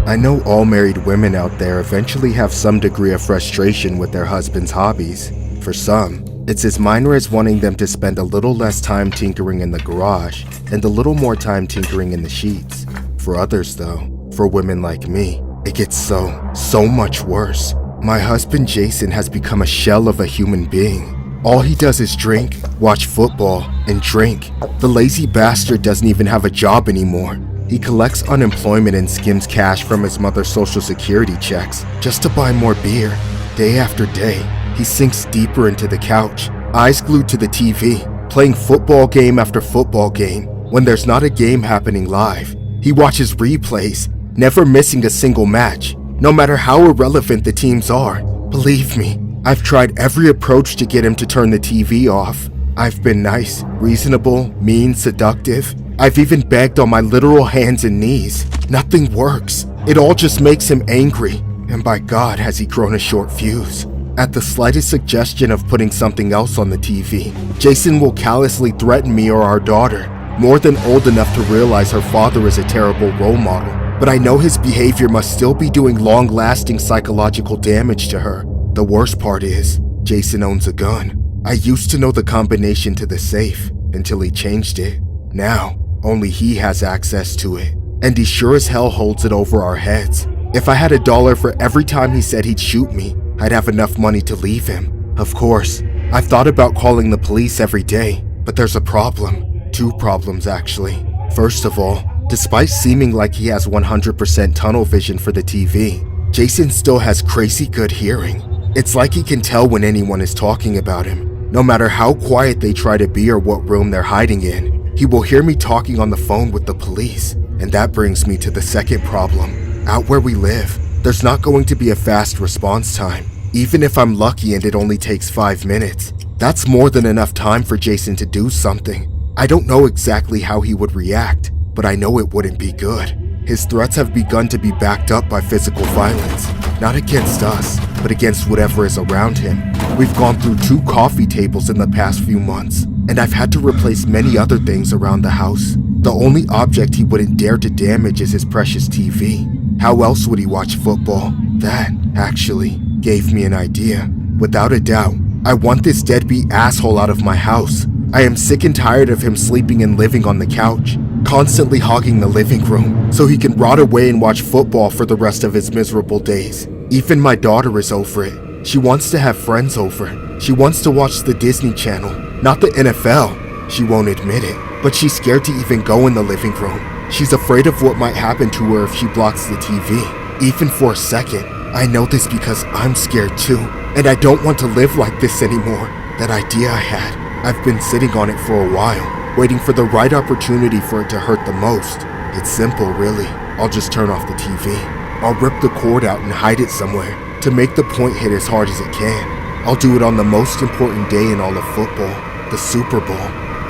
I know all married women out there eventually have some degree of frustration with their husband's hobbies. For some, it's as minor as wanting them to spend a little less time tinkering in the garage and a little more time tinkering in the sheets. For others though, for women like me, it gets so much worse. My husband Jason has become a shell of a human being. All he does is drink, watch football, and drink. The lazy bastard doesn't even have a job anymore. He collects unemployment and skims cash from his mother's social security checks just to buy more beer. Day after day, he sinks deeper into the couch, eyes glued to the TV, playing football game after football game. When there's not a game happening live, he watches replays, never missing a single match, no matter how irrelevant the teams are. Believe me, I've tried every approach to get him to turn the TV off. I've been nice, reasonable, mean, seductive. I've even begged on my literal hands and knees. Nothing works. It all just makes him angry. And by God, has he grown a short fuse. At the slightest suggestion of putting something else on the TV, Jason will callously threaten me or our daughter, more than old enough to realize her father is a terrible role model. But I know his behavior must still be doing long-lasting psychological damage to her. The worst part is, Jason owns a gun. I used to know the combination to the safe until he changed it. Now, only he has access to it, and he sure as hell holds it over our heads. If I had $1 for every time he said he'd shoot me, I'd have enough money to leave him. Of course, I've thought about calling the police every day, but there's a problem. Two problems actually. First of all, despite seeming like he has 100% tunnel vision for the TV, Jason still has crazy good hearing. It's like he can tell when anyone is talking about him. No matter how quiet they try to be or what room they're hiding in, he will hear me talking on the phone with the police. And that brings me to the second problem. Out where we live, there's not going to be a fast response time. Even if I'm lucky and it only takes 5 minutes, that's more than enough time for Jason to do something. I don't know exactly how he would react, but I know it wouldn't be good. His threats have begun to be backed up by physical violence, not against us, but against whatever is around him. We've gone through 2 coffee tables in the past few months, and I've had to replace many other things around the house. The only object he wouldn't dare to damage is his precious TV. How else would he watch football? That, actually, gave me an idea. Without a doubt, I want this deadbeat asshole out of my house. I am sick and tired of him sleeping and living on the couch, constantly hogging the living room, so he can rot away and watch football for the rest of his miserable days. Even my daughter is over it. She wants to have friends over. She wants to watch the Disney Channel, not the NFL. She won't admit it, but she's scared to even go in the living room. She's afraid of what might happen to her if she blocks the TV, even for a second. I know this because I'm scared too, and I don't want to live like this anymore. That idea I had, I've been sitting on it for a while, waiting for the right opportunity for it to hurt the most. It's simple, really. I'll just turn off the TV. I'll rip the cord out and hide it somewhere to make the point hit as hard as it can. I'll do it on the most important day in all of football, the Super Bowl.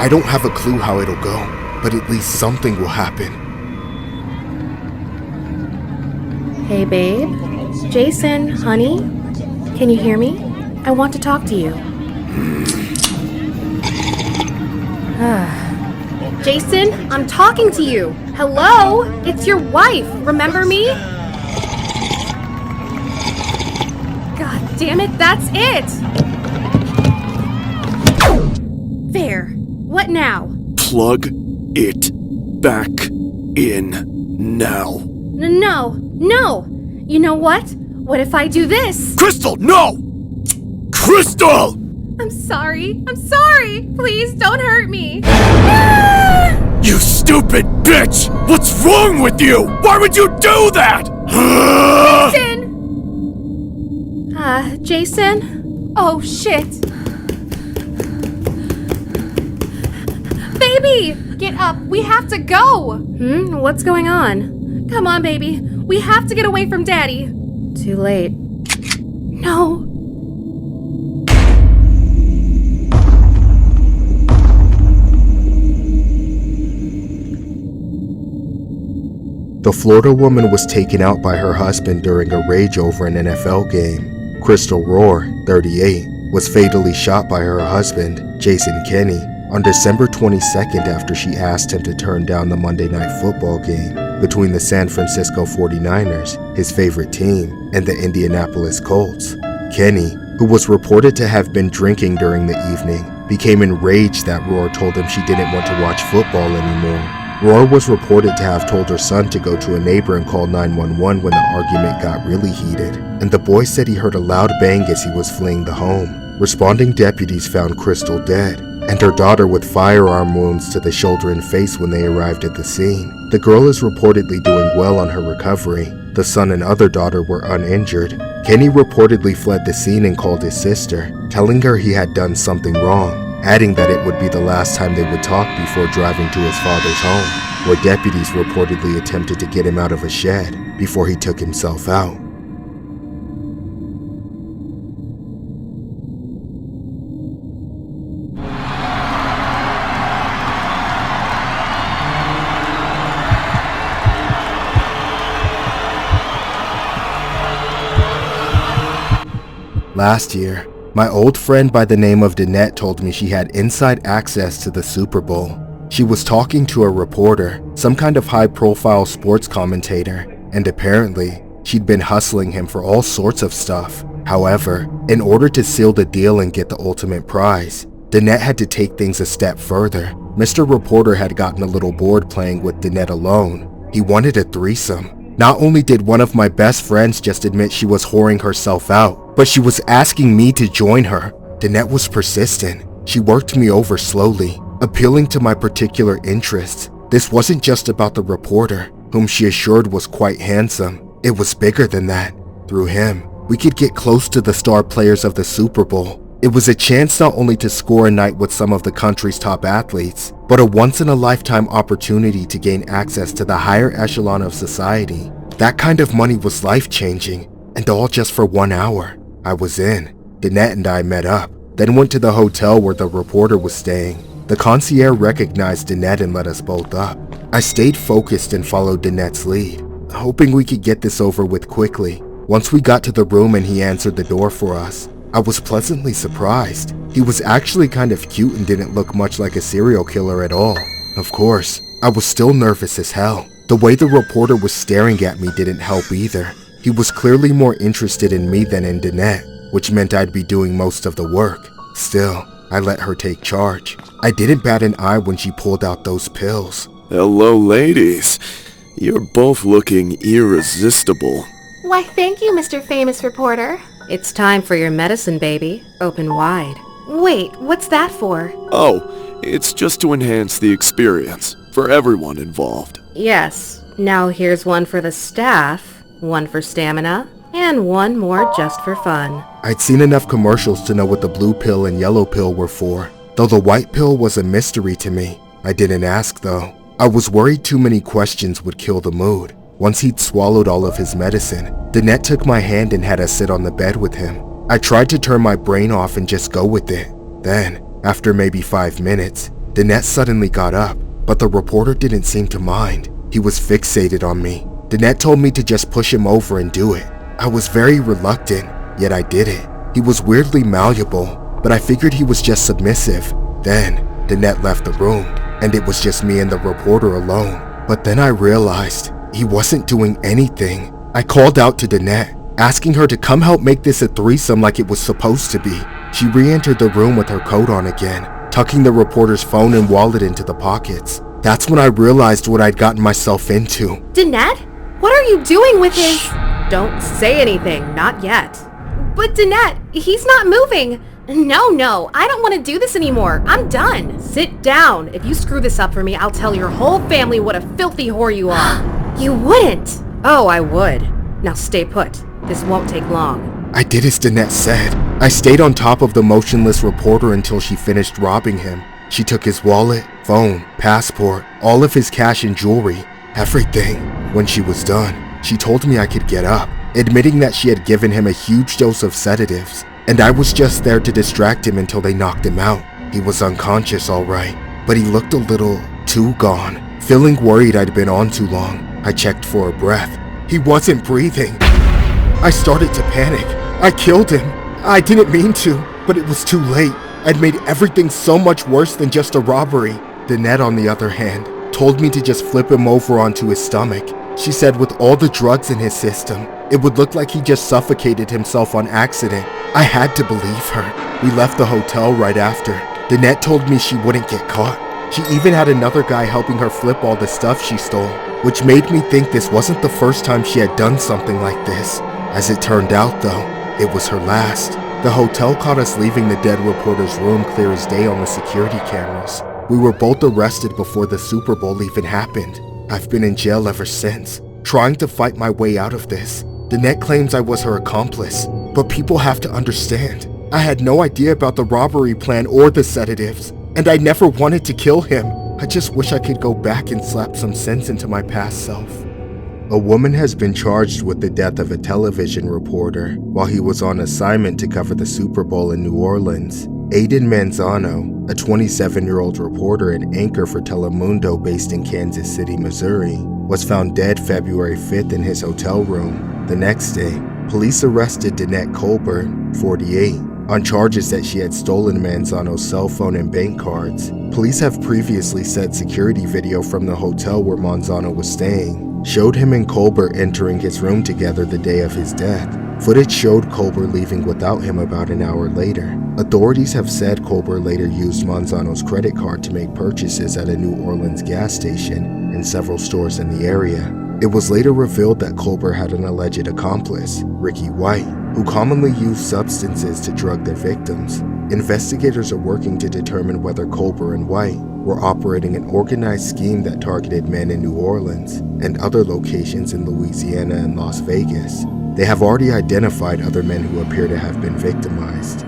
I don't have a clue how it'll go, but at least something will happen. Hey babe, Jason, honey, can you hear me? I want to talk to you. Jason, I'm talking to you. Hello? It's your wife. Remember me? God damn it, that's it! There. What now? Plug it back in now. No. You know what? What if I do this? Crystal, no! Crystal! I'm sorry. Please don't hurt me. You stupid bitch! What's wrong with you? Why would you do that? Jason! Jason? Oh, shit. Baby! Get up. We have to go. What's going on? Come on, baby. We have to get away from Daddy. Too late. No. The Florida woman was taken out by her husband during a rage over an NFL game. Crystal Rohr, 38, was fatally shot by her husband, Jason Kenney, on December 22nd after she asked him to turn down the Monday Night Football game. between the San Francisco 49ers, his favorite team, and the Indianapolis Colts. Kenny, who was reported to have been drinking during the evening, became enraged that Roar told him she didn't want to watch football anymore. Roar was reported to have told her son to go to a neighbor and call 911 when the argument got really heated, and the boy said he heard a loud bang as he was fleeing the home. Responding deputies found Crystal dead, and her daughter with firearm wounds to the shoulder and face when they arrived at the scene. The girl is reportedly doing well on her recovery. The son and other daughter were uninjured. Kenny reportedly fled the scene and called his sister, telling her he had done something wrong, adding that it would be the last time they would talk before driving to his father's home, where deputies reportedly attempted to get him out of a shed before he took himself out. Last year, my old friend by the name of Danette told me she had inside access to the Super Bowl. She was talking to a reporter, some kind of high-profile sports commentator, and apparently, she'd been hustling him for all sorts of stuff. However, in order to seal the deal and get the ultimate prize, Danette had to take things a step further. Mr. Reporter had gotten a little bored playing with Danette alone. He wanted a threesome. Not only did one of my best friends just admit she was whoring herself out, but she was asking me to join her. Danette was persistent. She worked me over slowly, appealing to my particular interests. This wasn't just about the reporter, whom she assured was quite handsome. It was bigger than that. Through him, we could get close to the star players of the Super Bowl. It was a chance not only to score a night with some of the country's top athletes, but a once-in-a-lifetime opportunity to gain access to the higher echelon of society. That kind of money was life-changing, and all just for 1 hour. I was in. Danette and I met up, then went to the hotel where the reporter was staying. The concierge recognized Danette and let us both up. I stayed focused and followed Danette's lead, hoping we could get this over with quickly. Once we got to the room and he answered the door for us, I was pleasantly surprised. He was actually kind of cute and didn't look much like a serial killer at all. Of course, I was still nervous as hell. The way the reporter was staring at me didn't help either. He was clearly more interested in me than in Danette, which meant I'd be doing most of the work. Still, I let her take charge. I didn't bat an eye when she pulled out those pills. Hello, ladies. You're both looking irresistible. Why, thank you, Mr. Famous Reporter. It's time for your medicine, baby. Open wide. Wait, what's that for? Oh, it's just to enhance the experience for everyone involved. Yes. Now here's one for the staff, one for stamina, and one more just for fun. I'd seen enough commercials to know what the blue pill and yellow pill were for, though the white pill was a mystery to me. I didn't ask though. I was worried too many questions would kill the mood. Once he'd swallowed all of his medicine, Danette took my hand and had us sit on the bed with him. I tried to turn my brain off and just go with it. Then, after maybe 5 minutes, Danette suddenly got up, but the reporter didn't seem to mind. He was fixated on me. Danette told me to just push him over and do it. I was very reluctant, yet I did it. He was weirdly malleable, but I figured he was just submissive. Then, Danette left the room, and it was just me and the reporter alone. But then I realized he wasn't doing anything. I called out to Danette, asking her to come help make this a threesome like it was supposed to be. She re-entered the room with her coat on again, tucking the reporter's phone and wallet into the pockets. That's when I realized what I'd gotten myself into. Danette? What are you doing with his... Don't say anything, not yet. But Danette, he's not moving. No, I don't want to do this anymore. I'm done. Sit down. If you screw this up for me, I'll tell your whole family what a filthy whore you are. You wouldn't. Oh, I would. Now stay put. This won't take long. I did as Danette said. I stayed on top of the motionless reporter until she finished robbing him. She took his wallet, phone, passport, all of his cash and jewelry, everything. When she was done, she told me I could get up, admitting that she had given him a huge dose of sedatives, and I was just there to distract him until they knocked him out. He was unconscious all right, but he looked a little too gone. Feeling worried I'd been on too long, I checked for a breath. He wasn't breathing. I started to panic. I killed him. I didn't mean to, but it was too late. I'd made everything so much worse than just a robbery. Danette, on the other hand, told me to just flip him over onto his stomach. She said with all the drugs in his system, it would look like he just suffocated himself on accident. I had to believe her. We left the hotel right after. Danette told me she wouldn't get caught. She even had another guy helping her flip all the stuff she stole, which made me think this wasn't the first time she had done something like this. As it turned out though, it was her last. The hotel caught us leaving the dead reporter's room clear as day on the security cameras. We were both arrested before the Super Bowl even happened. I've been in jail ever since, trying to fight my way out of this. Danette claims I was her accomplice, but people have to understand. I had no idea about the robbery plan or the sedatives, and I never wanted to kill him. I just wish I could go back and slap some sense into my past self. A woman has been charged with the death of a television reporter while he was on assignment to cover the Super Bowl in New Orleans. Aiden Manzano, a 27-year-old reporter and anchor for Telemundo based in Kansas City, Missouri, was found dead February 5th in his hotel room. The next day, police arrested Danette Colbert, 48, on charges that she had stolen Manzano's cell phone and bank cards. Police have previously said security video from the hotel where Manzano was staying showed him and Colbert entering his room together the day of his death. Footage showed Colbert leaving without him about an hour later. Authorities have said Colbert later used Manzano's credit card to make purchases at a New Orleans gas station and several stores in the area. It was later revealed that Colbert had an alleged accomplice, Ricky White, who commonly used substances to drug their victims. Investigators are working to determine whether Colbert and White were operating an organized scheme that targeted men in New Orleans and other locations in Louisiana and Las Vegas. They have already identified other men who appear to have been victimized.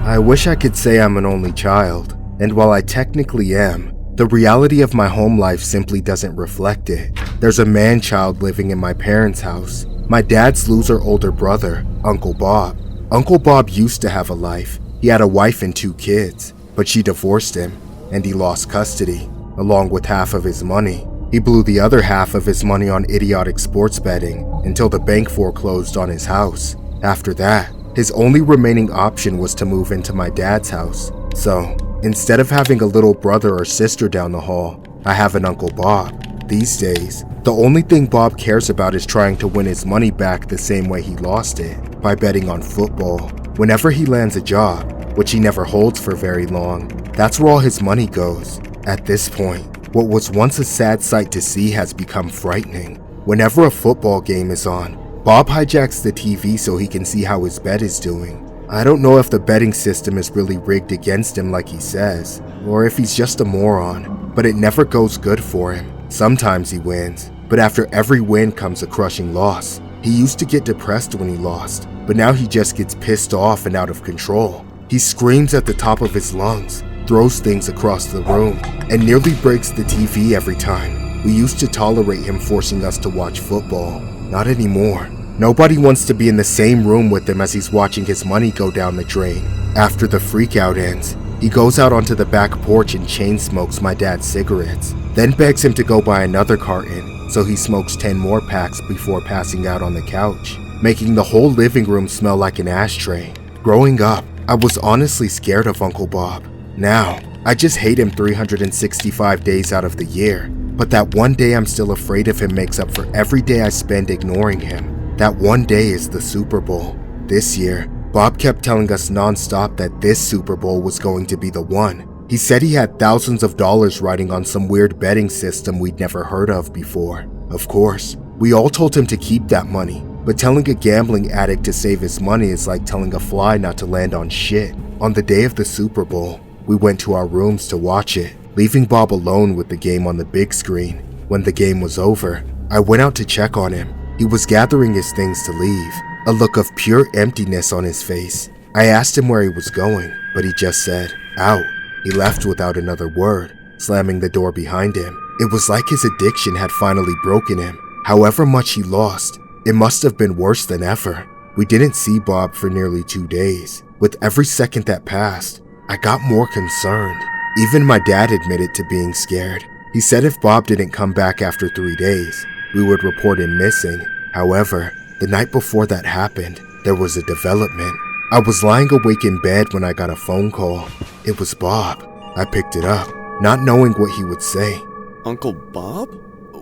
I wish I could say I'm an only child, and while I technically am, the reality of my home life simply doesn't reflect it. There's a man-child living in my parents' house, my dad's loser older brother, Uncle Bob. Uncle Bob used to have a life. He had a wife and 2 kids, but she divorced him, and he lost custody, along with half of his money. He blew the other half of his money on idiotic sports betting until the bank foreclosed on his house. After that, his only remaining option was to move into my dad's house. So, instead of having a little brother or sister down the hall, I have an Uncle Bob. These days, the only thing Bob cares about is trying to win his money back the same way he lost it, by betting on football. Whenever he lands a job, which he never holds for very long, that's where all his money goes. At this point, what was once a sad sight to see has become frightening. Whenever a football game is on, Bob hijacks the TV so he can see how his bet is doing. I don't know if the betting system is really rigged against him like he says, or if he's just a moron, but it never goes good for him. Sometimes he wins, but after every win comes a crushing loss. He used to get depressed when he lost, but now he just gets pissed off and out of control. He screams at the top of his lungs, throws things across the room, and nearly breaks the TV every time. We used to tolerate him forcing us to watch football. Not anymore. Nobody wants to be in the same room with him as he's watching his money go down the drain. After the freakout ends, he goes out onto the back porch and chain smokes my dad's cigarettes, then begs him to go buy another carton, so he smokes 10 more packs before passing out on the couch, making the whole living room smell like an ashtray. Growing up, I was honestly scared of Uncle Bob. Now, I just hate him 365 days out of the year. But that one day I'm still afraid of him makes up for every day I spend ignoring him. That one day is the Super Bowl. This year, Bob kept telling us non-stop that this Super Bowl was going to be the one. He said he had thousands of dollars riding on some weird betting system we'd never heard of before. Of course, we all told him to keep that money, but telling a gambling addict to save his money is like telling a fly not to land on shit. On the day of the Super Bowl, we went to our rooms to watch it, leaving Bob alone with the game on the big screen. When the game was over, I went out to check on him. He was gathering his things to leave, a look of pure emptiness on his face. I asked him where he was going, but he just said, "Out." He left without another word, slamming the door behind him. It was like his addiction had finally broken him. However much he lost, it must have been worse than ever. We didn't see Bob for nearly 2 days. With every second that passed, I got more concerned. Even my dad admitted to being scared. He said if Bob didn't come back after 3 days, we would report him missing. However, the night before that happened, there was a development. I was lying awake in bed when I got a phone call. It was Bob. I picked it up, not knowing what he would say. Uncle Bob?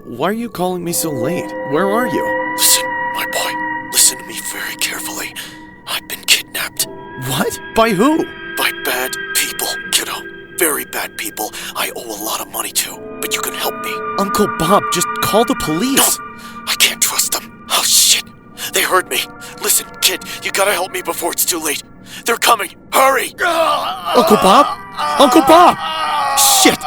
Why are you calling me so late? Where are you? Listen, my boy, listen to me very carefully. I've been kidnapped. What? By who? By bad people, kiddo. Very bad people I owe a lot of money to, but you can help me. Uncle Bob, just call the police. No, I can't trust them. Oh shit, they heard me. Listen, kid, you gotta help me before it's too late. They're coming, hurry! Uncle Bob? Uncle Bob! Shit!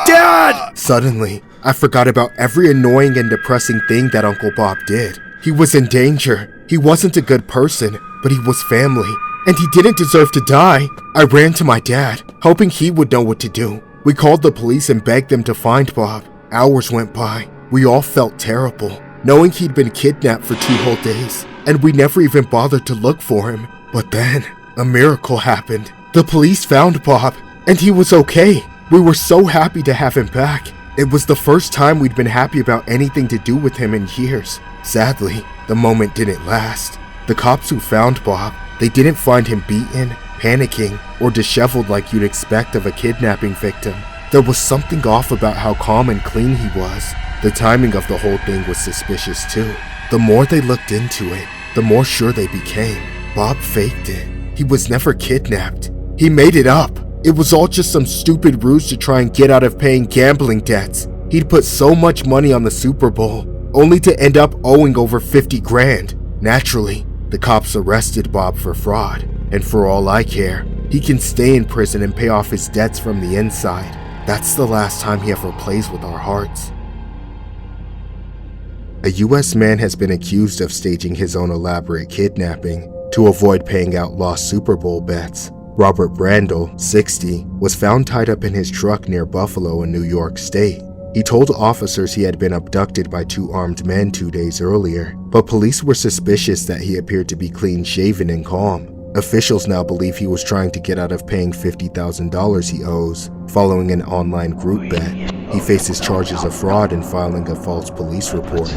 Dad! Suddenly, I forgot about every annoying and depressing thing that Uncle Bob did. He was in danger. He wasn't a good person, but he was family, and he didn't deserve to die. I ran to my dad, hoping he would know what to do. We called the police and begged them to find Bob. Hours went by. We all felt terrible, knowing he'd been kidnapped for 2 whole days, and we never even bothered to look for him. But then, a miracle happened. The police found Bob, and he was okay. We were so happy to have him back. It was the first time we'd been happy about anything to do with him in years. Sadly, the moment didn't last. The cops who found Bob, they didn't find him beaten, panicking, or disheveled like you'd expect of a kidnapping victim. There was something off about how calm and clean he was. The timing of the whole thing was suspicious too. The more they looked into it, the more sure they became. Bob faked it. He was never kidnapped. He made it up. It was all just some stupid ruse to try and get out of paying gambling debts. He'd put so much money on the Super Bowl, only to end up owing over 50 grand. Naturally, the cops arrested Bob for fraud, and for all I care, he can stay in prison and pay off his debts from the inside. That's the last time he ever plays with our hearts. A US man has been accused of staging his own elaborate kidnapping to avoid paying out lost Super Bowl bets. Robert Brandel, 60, was found tied up in his truck near Buffalo in New York State. He told officers he had been abducted by 2 armed men 2 days earlier, but police were suspicious that he appeared to be clean-shaven and calm. Officials now believe he was trying to get out of paying $50,000 he owes, following an online group bet. He faces charges of fraud and filing a false police report.